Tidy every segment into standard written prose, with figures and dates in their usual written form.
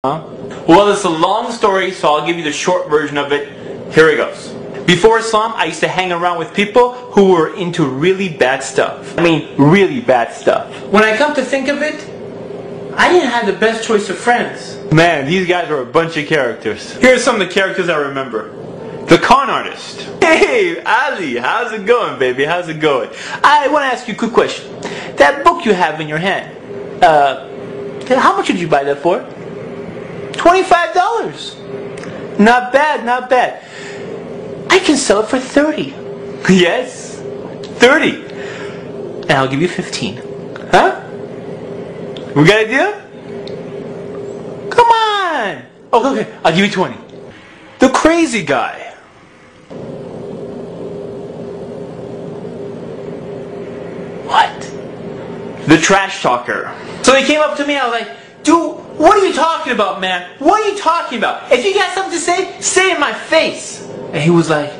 Well, it's a long story, so I'll give you the short version of it. Here it goes. Before Islam, I used to hang around with people who were into really bad stuff. I mean, really bad stuff. When I come to think of it, I didn't have the best choice of friends. Man, these guys are a bunch of characters. Here are some of the characters I remember. The con artist. Hey, Ali, how's it going, baby? How's it going? I want to ask you a quick question. That book you have in your hand, how much did you buy that for? $25. Not bad, not bad. I can sell it for 30. Yes, 30. And I'll give you 15. Huh? We got a deal? Come on. Oh, okay, I'll give you 20. The crazy guy. What? The trash talker. So he came up to me and I was like, dude, what are you talking about, man? What are you talking about? If you got something to say it in my face. And he was like,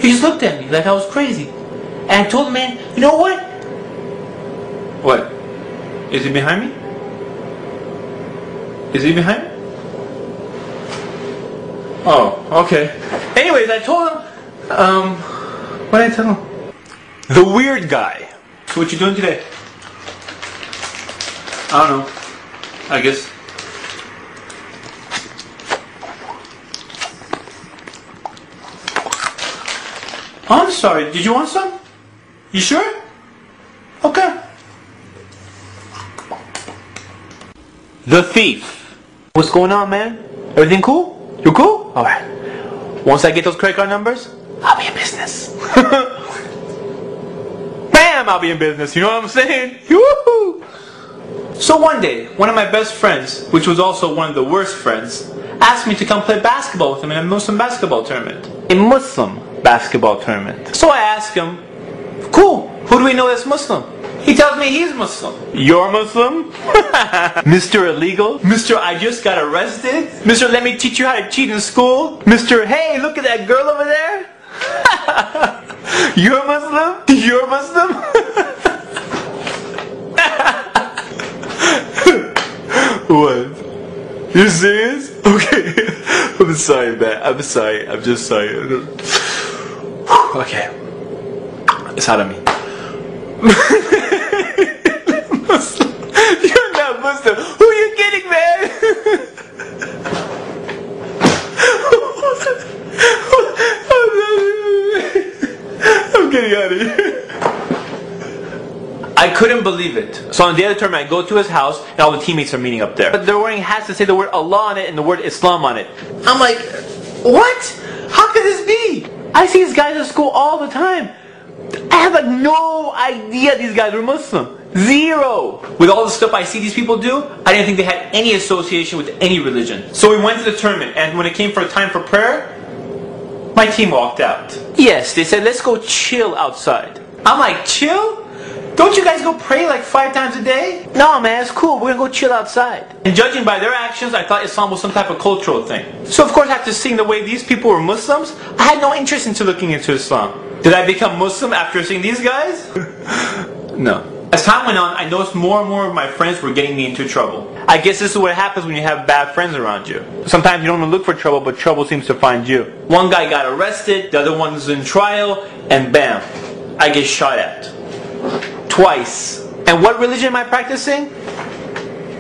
he just looked at me like I was crazy. And I told him, man, you know what? What? Is he behind me? Is he behind me? Oh, okay. Anyways, I told him, what did I tell him? The weird guy. So what you doing today? I don't know. I guess. Oh, I'm sorry. Did you want some? You sure? Okay. The thief. What's going on, man? Everything cool? You cool? Alright. Once I get those credit card numbers, I'll be in business. Bam! I'll be in business. You know what I'm saying? Woohoo! So one day, one of my best friends, which was also one of the worst friends, asked me to come play basketball with him in a Muslim basketball tournament. A Muslim basketball tournament. So I asked him, cool, who do we know that's Muslim? He tells me he's Muslim. You're Muslim? Mr. Illegal? Mr. I just got arrested? Mr. Let me teach you how to cheat in school? Mr. Hey, look at that girl over there? You're Muslim? You're Muslim? What? You serious? Okay. I'm sorry, man. I'm sorry. I'm just sorry. Okay. It's out of me. Muslim. You're not Muslim. Who are you kidding, man? I'm getting out of here. I couldn't believe it. So on the day of the tournament, I go to his house and all the teammates are meeting up there. But they're wearing hats that say the word Allah on it and the word Islam on it. I'm like, what? How could this be? I see these guys at school all the time. I have like no idea these guys were Muslim. Zero. With all the stuff I see these people do, I didn't think they had any association with any religion. So we went to the tournament, and when it came for a time for prayer, my team walked out. Yes, they said, let's go chill outside. I'm like, chill? Don't you guys go pray like 5 times a day? No, man, it's cool. We're gonna go chill outside. And judging by their actions, I thought Islam was some type of cultural thing. So of course, after seeing the way these people were Muslims, I had no interest into looking into Islam. Did I become Muslim after seeing these guys? No. As time went on, I noticed more and more of my friends were getting me into trouble. I guess this is what happens when you have bad friends around you. Sometimes you don't want to look for trouble, but trouble seems to find you. One guy got arrested, the other one's in trial, and bam, I get shot at. Twice. And what religion am I practicing?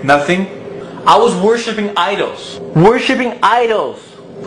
Nothing. I was worshipping idols. Worshipping idols.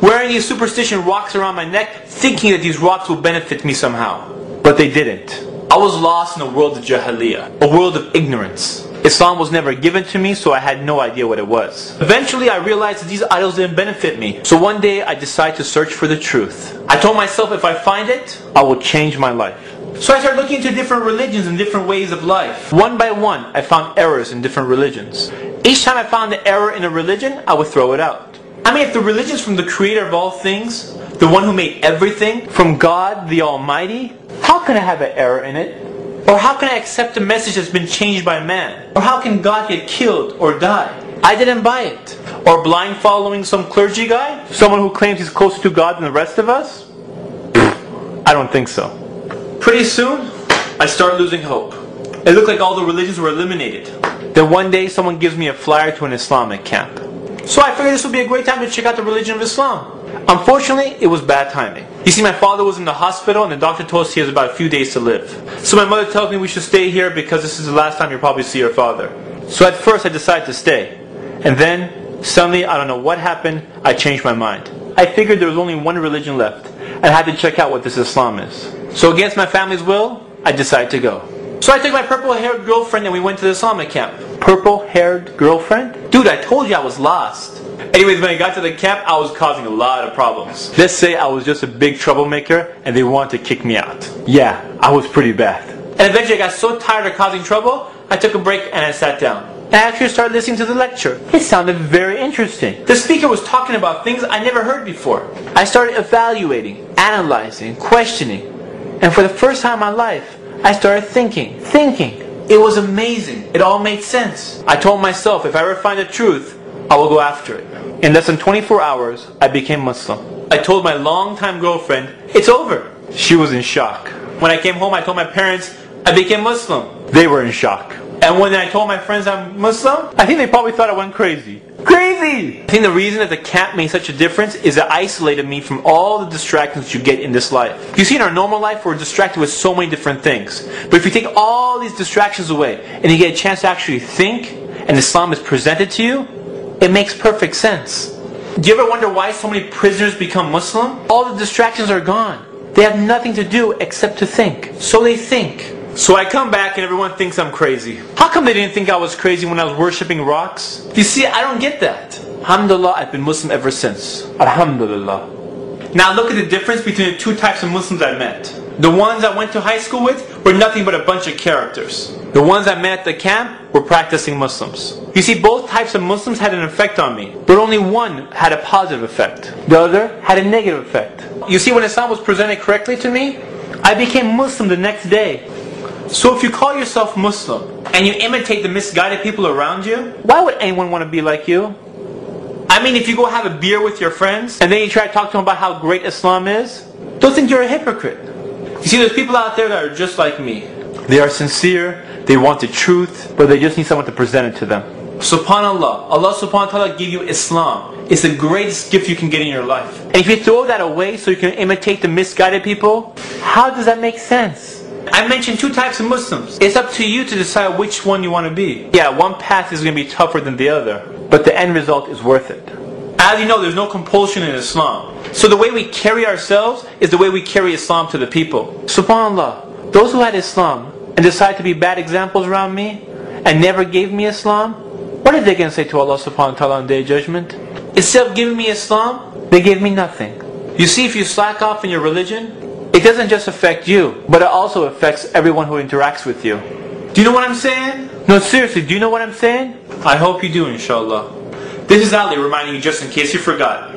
Wearing these superstition rocks around my neck, thinking that these rocks will benefit me somehow. But they didn't. I was lost in a world of jahiliyyah, a world of ignorance. Islam was never given to me, so I had no idea what it was. Eventually I realized that these idols didn't benefit me. So one day I decided to search for the truth. I told myself if I find it, I will change my life. So I started looking into different religions and different ways of life. One by one, I found errors in different religions. Each time I found an error in a religion, I would throw it out. I mean, if the religion is from the creator of all things, the one who made everything, from God the Almighty, how can I have an error in it? Or how can I accept a message that's been changed by man? Or how can God get killed or die? I didn't buy it. Or blind following some clergy guy? Someone who claims he's closer to God than the rest of us? I don't think so. Pretty soon, I started losing hope. It looked like all the religions were eliminated. Then one day, someone gives me a flyer to an Islamic camp. So I figured this would be a great time to check out the religion of Islam. Unfortunately, it was bad timing. You see, my father was in the hospital and the doctor told us he has about a few days to live. So my mother tells me we should stay here because this is the last time you'll probably see your father. So at first I decided to stay. And then, suddenly, I don't know what happened, I changed my mind. I figured there was only one religion left and I had to check out what this Islam is. So against my family's will, I decided to go. So I took my purple-haired girlfriend and we went to the Islamic camp. Purple-haired girlfriend? Dude, I told you I was lost. Anyways, when I got to the camp, I was causing a lot of problems. Let's say I was just a big troublemaker and they wanted to kick me out. Yeah, I was pretty bad. And eventually I got so tired of causing trouble, I took a break and I sat down. And I actually started listening to the lecture. It sounded very interesting. The speaker was talking about things I never heard before. I started evaluating, analyzing, questioning. And for the first time in my life, I started thinking. It was amazing. It all made sense. I told myself if I ever find the truth, I will go after it. In less than 24 hours, I became Muslim. I told my longtime girlfriend, it's over. She was in shock. When I came home, I told my parents, I became Muslim. They were in shock. And when I told my friends I'm Muslim, I think they probably thought I went crazy. Crazy! I think the reason that the camp made such a difference is it isolated me from all the distractions you get in this life. You see, in our normal life, we're distracted with so many different things. But if you take all these distractions away, and you get a chance to actually think, and Islam is presented to you, it makes perfect sense. Do you ever wonder why so many prisoners become Muslim? All the distractions are gone. They have nothing to do except to think. So they think. So I come back and everyone thinks I'm crazy. How come they didn't think I was crazy when I was worshipping rocks? You see, I don't get that. Alhamdulillah, I've been Muslim ever since. Alhamdulillah. Now look at the difference between the two types of Muslims I met. The ones I went to high school with were nothing but a bunch of characters. The ones I met at the camp were practicing Muslims. You see, both types of Muslims had an effect on me, but only one had a positive effect. The other had a negative effect. You see, when Islam was presented correctly to me, I became Muslim the next day. So if you call yourself Muslim and you imitate the misguided people around you, why would anyone want to be like you? I mean, if you go have a beer with your friends and then you try to talk to them about how great Islam is, they'll think you're a hypocrite. You see, there's people out there that are just like me. They are sincere, they want the truth, but they just need someone to present it to them. SubhanAllah, Allah subhanahu wa ta'ala gave you Islam. It's the greatest gift you can get in your life. And if you throw that away so you can imitate the misguided people, how does that make sense? I mentioned two types of Muslims. It's up to you to decide which one you want to be. Yeah, one path is going to be tougher than the other, but the end result is worth it. As you know, there's no compulsion in Islam. So the way we carry ourselves is the way we carry Islam to the people. SubhanAllah, those who had Islam and decided to be bad examples around me and never gave me Islam, what are they going to say to Allah subhanahu wa ta'ala on the day of judgment? Instead of giving me Islam, they gave me nothing. You see, if you slack off in your religion, it doesn't just affect you, but it also affects everyone who interacts with you. Do you know what I'm saying? No, seriously, do you know what I'm saying? I hope you do, inshallah. This is Ali reminding you just in case you forgot.